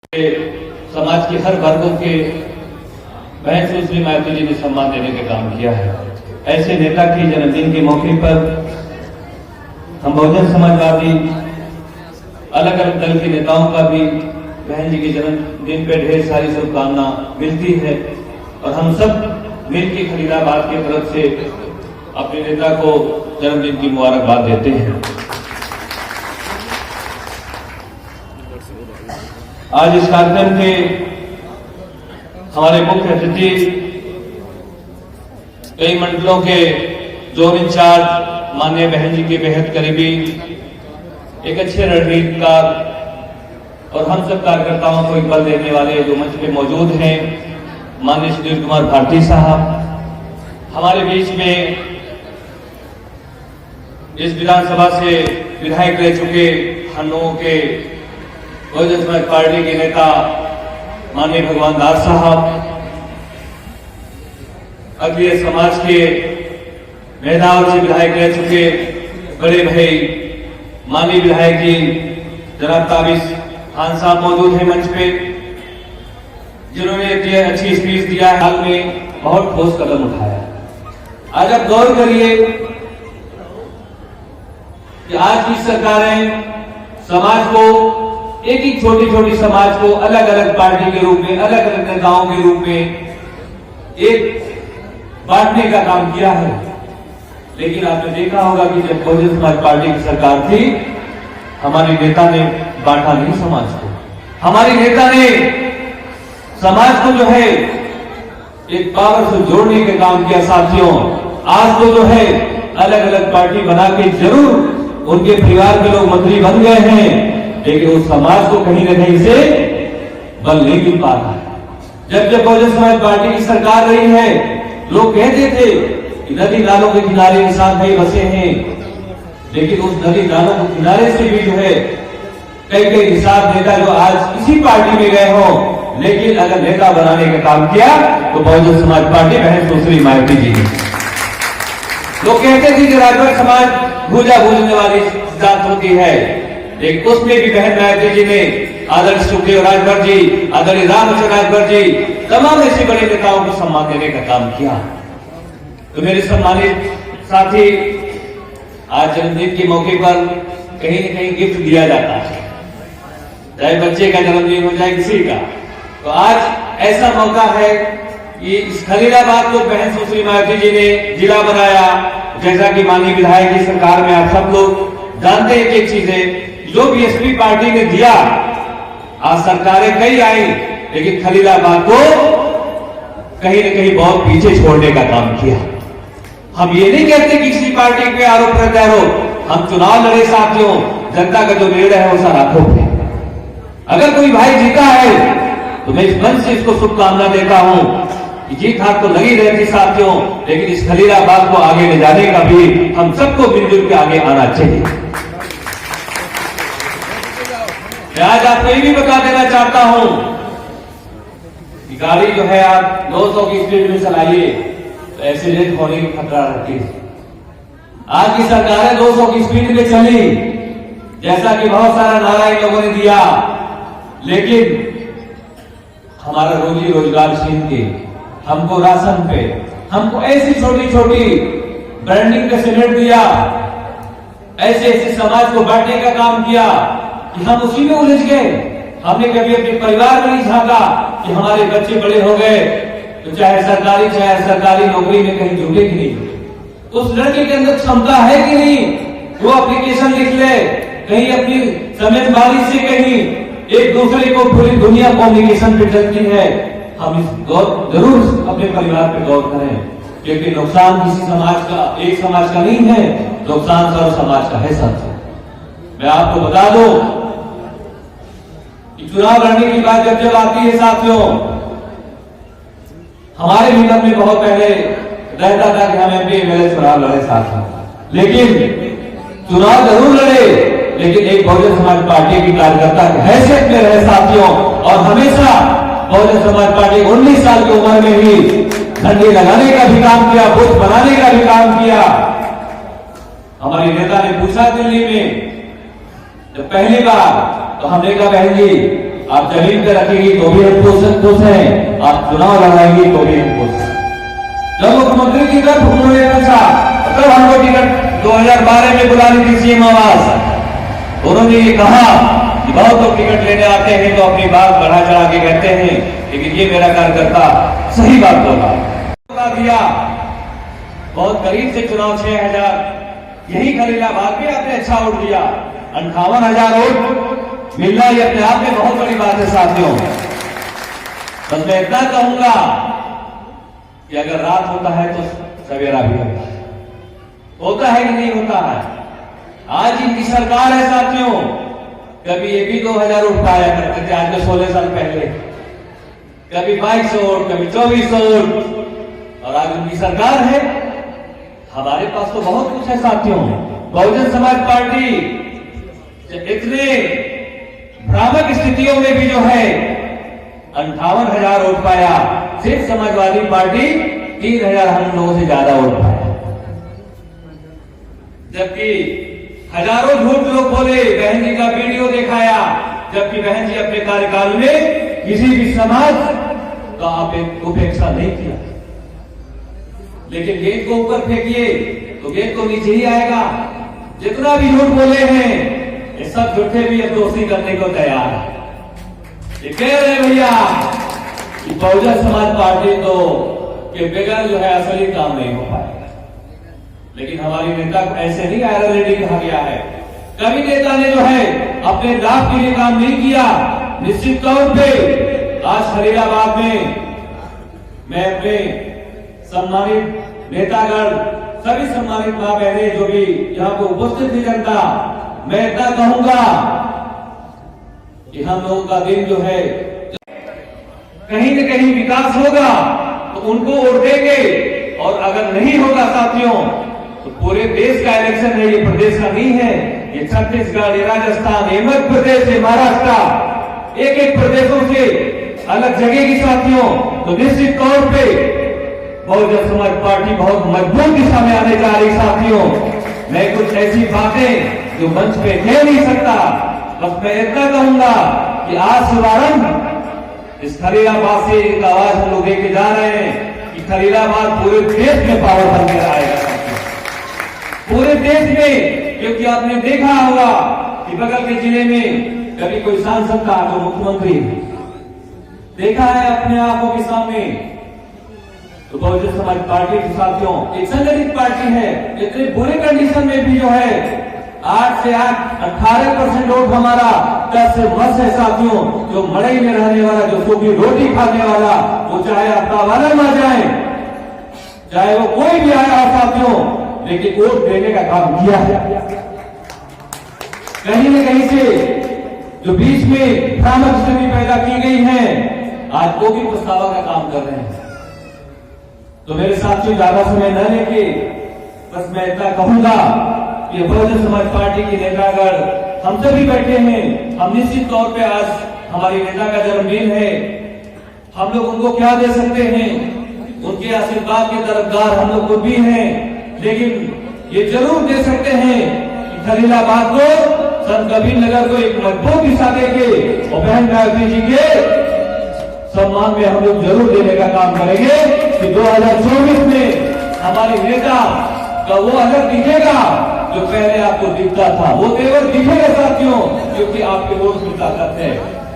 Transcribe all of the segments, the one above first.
समाज के हर वर्गों के बहन सुश्री मायावती जी ने सम्मान देने का काम किया है। ऐसे नेता के जन्मदिन के मौके पर हम बहुजन समाजवादी अलग अलग दल के नेताओं का भी बहन जी के जन्मदिन पर ढेर सारी शुभकामना मिलती है और हम सब मिलकर खलीलाबाद की तरफ से अपने नेता को जन्मदिन की मुबारकबाद देते हैं। आज इस कार्यक्रम के हमारे मुख्य अतिथि कई मंडलों के जोन इंचार्ज माननीय बहन जी के बेहद करीबी एक अच्छे रणनीतिकार और हम सब कार्यकर्ताओं को एक बल देने वाले जो मंच पे मौजूद हैं माननीय सुनील कुमार भारती साहब, हमारे बीच में इस विधानसभा से विधायक रह चुके हम लोगों के बहुजन समाज पार्टी के नेता माननीय भगवान दास साहब, अगले समाज के मेधावी से विधायक रह चुके बड़े भाई माननीय विधायक जी जनाब ताबिश खान साहब मौजूद हैं मंच पे, जिन्होंने इतनी अच्छी स्पीच दिया है। हाल में बहुत ठोस कदम उठाया। आज आप गौर करिए कि आज की सरकारें समाज को एक ही छोटी छोटी समाज को अलग अलग पार्टी के रूप में, अलग अलग नेताओं के रूप में एक बांटने का काम किया है। लेकिन आपने देखा होगा कि जब बहुजन समाज पार्टी की सरकार थी, हमारे नेता ने बांटा नहीं समाज को। हमारे नेता ने समाज को जो है एक पावर से जोड़ने का काम किया। साथियों, आज तो जो है अलग अलग पार्टी बना के जरूर उनके परिवार के लोग मंत्री बन गए हैं, लेकिन उस समाज को कहीं न कहीं से बल नहीं मिल पा रहा है। जब जब बहुजन समाज पार्टी की सरकार रही है, लोग कहते थे कि नदी नालों के किनारे किसान भाई बसे हैं, लेकिन उस नदी नालों के किनारे से भी जो है कई कई किसान नेता जो आज इसी पार्टी में गए हों, लेकिन अगर नेता बनाने का काम किया तो बहुजन समाज पार्टी बहन सुश्री मायावती जी ने। लोग कहते थे कि राजभर समाज भूजा भूजने वाली जात होती है, लेकिन उसमें भी बहन मायावती जी ने आदरणीय सुखदेव राजभर जी, आदरणीय रामचंद्र राजभर जी, तमाम ऐसे बड़े नेताओं को सम्मान देने का काम किया। तो मेरे सम्मानित साथी, आज जन्मदिन के मौके पर कहीं न कहीं गिफ्ट दिया जाता है, चाहे बच्चे का जन्मदिन हो जाए किसी का। तो आज ऐसा मौका है कि इस खलीलाबाद को बहन सुश्री मायावती जी ने जिला बनाया। जैसा कि माननीय विधायक की सरकार में आप सब लोग जानते हैं कि चीजें जो बीएसपी पार्टी ने दिया, आज सरकारें कई आई, लेकिन खलीलाबाद को कहीं न कहीं बहुत पीछे छोड़ने का काम किया। हम ये नहीं कहते कि किसी पार्टी पे आरोप प्रत्यारोप, हम चुनाव लड़े साथियों, जनता का जो निर्णय है वो सारा आरोप है। अगर कोई भाई जीता है तो मैं इस मंच से इसको शुभकामना देता हूं कि जीत हाथ तो लगी रहती साथियों, लेकिन इस खलीलाबाद को आगे ले जाने का भी हम सबको मिलजुल के आगे आना चाहिए। मैं आज आपको ये भी बता देना चाहता हूं कि गाड़ी जो है आप 200 की स्पीड में चलाइए तो एक्सीडेंट होने की खतरा रहती है। आज की सरकारें 200 की स्पीड में चली, जैसा कि बहुत सारा नारा इन लोगों ने दिया, लेकिन हमारा रोजी रोजगार छीन के, हमको राशन पे, हमको ऐसी छोटी छोटी ब्रांडिंग का सिलेंडर दिया, ऐसे ऐसे समाज को बांटने का काम किया कि हम उसी में उलझ गए। हमने कभी अपने परिवार में नहीं झांका कि हमारे बच्चे बड़े हो गए तो चाहे सरकारी नौकरी में कहीं जुटे कि नहीं, उस लड़के के अंदर क्षमता है कि नहीं, वो एप्लीकेशन लिख ले, कहीं अपनी समझदारी से कहीं एक दूसरे को पूरी दुनिया कम्युनिकेशन पे चलती है। हम इस गौर जरूर अपने परिवार पे गौर करें, क्योंकि नुकसान किसी समाज का, एक समाज का नहीं है, नुकसान सर्व समाज का है। साथियों, मैं आपको बता दूं कि चुनाव लड़ने की बात जब आती है साथियों, हमारे भी मन में बहुत पहले रहता था कि हम एमपी एमएलए चुनाव लड़े साथियों, लेकिन चुनाव जरूर लड़े, लेकिन एक बहुजन समाज पार्टी की कार्यकर्ता की हैसियत में रहे साथियों, और हमेशा बहुजन समाज पार्टी 19 साल की उम्र में ही झंडे लगाने का भी काम किया, बूथ बनाने का भी काम किया। हमारे नेता ने पूछा दिल्ली में जब पहली बार, तो हमने कहा बहन जी आप जमीन पे रखेंगी तो भी हम खुश हैं, आप चुनाव लड़ाएंगी तो भी हम खुश हैं। जब मुख्यमंत्री की तरफ उन्होंने पूछा तब हमको टिकट 2012 में बुला ली थी सीएम आवास। उन्होंने ये कहा कि बहुत लोग टिकट लेने आते हैं तो अपनी बात बढ़ा चढ़ा के कहते हैं, लेकिन ये मेरा कार्यकर्ता सही बात बोला दिया। बहुत करीब से चुनाव 6000 यही खलीलाबाद में आपने अच्छा वोट दिया, 58,000 वोट मिलना ये अपने आप में बहुत बड़ी बात है साथियों। बस मैं इतना कहूंगा कि अगर रात होता है तो सवेरा भी होता है कि नहीं होता है। आज इनकी सरकार है साथियों, कभी ये भी 2000 वोट पाया करते थे आज से 16 साल पहले, कभी 2200 वोट, कभी 2400 वोट, और आज उनकी सरकार है। हमारे पास तो बहुत कुछ है साथियों। बहुजन समाज पार्टी इतने भ्रामक स्थितियों में भी जो है 58,000 वोट पाया, सिर्फ समाजवादी पार्टी 3,000 हम लोगों से ज्यादा वोट पाया। जबकि हजारों झूठ लोग बोले, बहन जी का वीडियो दिखाया, जबकि बहन जी अपने कार्यकाल में किसी भी समाज का उपेक्षा नहीं किया। लेकिन गेंद को ऊपर फेंकिए तो गेंद तो नीचे ही आएगा। जितना भी झूठ बोले हैं ये सब झूठे भी अब दोस्ती करने को तैयार है। ये कह रहे भैया कि बहुजन समाज पार्टी तो के बगैर जो है असली काम नहीं हो पाएगा। लेकिन हमारी नेता को ऐसे नहीं आयरन लेडी कहा गया है। कभी नेता ने जो है अपने लाभ के लिए काम नहीं किया। निश्चित तौर पे आज खलीलाबाद में मैं अपने सम्मानित नेतागण, सभी सम्मानित मां बहने जो भी यहाँ पे उपस्थित थी जनता, मैं इतना कहूंगा कि हम लोगों का दिन जो है कहीं न कहीं विकास होगा तो उनको वोट देंगे, और अगर नहीं होगा साथियों तो पूरे देश का इलेक्शन है, ये प्रदेश का नहीं है। ये छत्तीसगढ़, ये राजस्थान, ये मध्य प्रदेश, ये महाराष्ट्र, एक एक प्रदेशों से अलग जगह की साथियों। तो निश्चित तौर पे बहुजन समाज पार्टी बहुत मजबूत दिशा में आने जा रही साथियों। मैं कुछ ऐसी बातें जो मंच पे कह नहीं सकता, बस मैं इतना कहूंगा कि आज शुभारंभ इस खलीलाबाद से एक आवाज हम लोग लेके जा रहे हैं कि खलीलाबाद पूरे देश में पावर बन कर आएगा, पूरे देश में। क्योंकि आपने देखा होगा कि बगल के जिले में कभी कोई सांसद था तो मुख्यमंत्री देखा है अपने आंखों के सामने। तो बहुजन समाज पार्टी के साथियों एक संगठित पार्टी है। इतने बुरे कंडीशन में भी जो है 8 से 18% वोट हमारा 10 से 10 है साथियों। जो मड़ई में रहने वाला, जो सूखी रोटी खाने वाला, वो चाहे आपका वाला ना जाए, चाहे वो कोई भी आया साथियों, लेकिन वोट देने का काम किया है। कहीं न कहीं से जो बीच में भ्रामक स्थिति पैदा की गई है, आज वो भी पछतावा का काम कर रहे हैं। तो मेरे साथियों ज्यादा समय न लेके बस मैं इतना कहूंगा कि बहुजन समाज पार्टी के नेतागण हम सभी बैठे हैं। हम निश्चित तौर पे आज हमारी नेता का जन्मदिन है, हम लोग उनको क्या दे सकते हैं, उनके आशीर्वाद के तरफदार हम लोग खुद भी हैं। लेकिन ये जरूर दे सकते हैं कि खलीलाबाद को, संत कबीर नगर को एक मजबूत दिशा देके और बहन गायत्री जी के सम्मान में हम लोग जरूर देने का काम करेंगे कि 2024 में हमारे नेता का वो अलग दिखेगा जो पहले आपको दिखता था, वो तेवर दिखेगा साथियों, क्योंकि आपके वोट की ताकत है।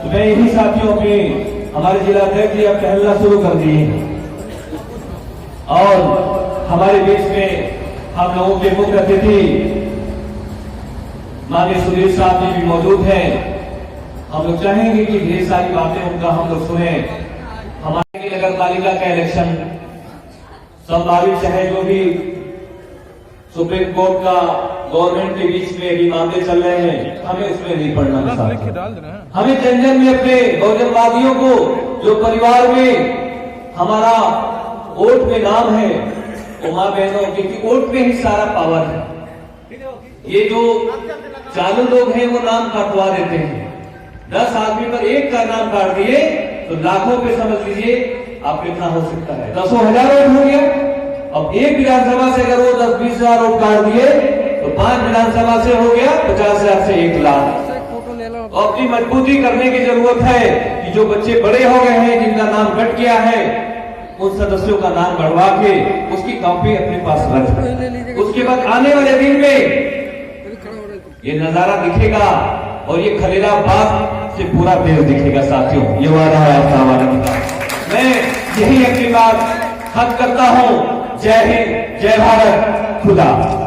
तो मैं यही साथियों अपने हमारे जिला अध्यक्ष जी अब टहलना शुरू कर दिए और हमारे बीच में हम लोगों के मुख्य अतिथि माननीय सुधीर साहब जी भी मौजूद हैं। हम लोग चाहेंगे कि ढेर सारी बातें उनका हम लोग सुने। हमारे नगर पालिका का इलेक्शन संभावित चाहे जो भी सुप्रीम कोर्ट का गवर्नमेंट के बीच में भी मामले चल रहे हैं, हमें उसमें नहीं पड़ना है। हमें जन जन में अपने बहुजनवादियों को, जो परिवार में हमारा वोट में नाम है, वो मां बहनों, क्योंकि वोट में ही सारा पावर है। ये जो चालू लोग हैं वो नाम काटवा देते हैं। 10 आदमी पर एक का नाम काट दिए तो लाखों पे समझ लीजिए आप कितना हो सकता है, 10,000 वोट हो गया। अब एक विधानसभा से अगर वो 10-20 हजार वोट काट दिए तो 5 विधानसभा से हो गया 50,000 से 1 लाख। और अपनी मजबूती करने की जरूरत है कि जो बच्चे बड़े हो गए हैं, जिनका नाम कट गया है, उन सदस्यों का नाम बढ़वा के उसकी कॉपी अपने पास रख। उसके बाद आने वाले दिन में ये नजारा दिखेगा और ये खलीलाबाद से पूरा देश दिखेगा साथियों। ये वादा है आपका, हमारा का। मैं यही अपनी बात हक करता हूं। जय हिंद, जय भारत, खुदा।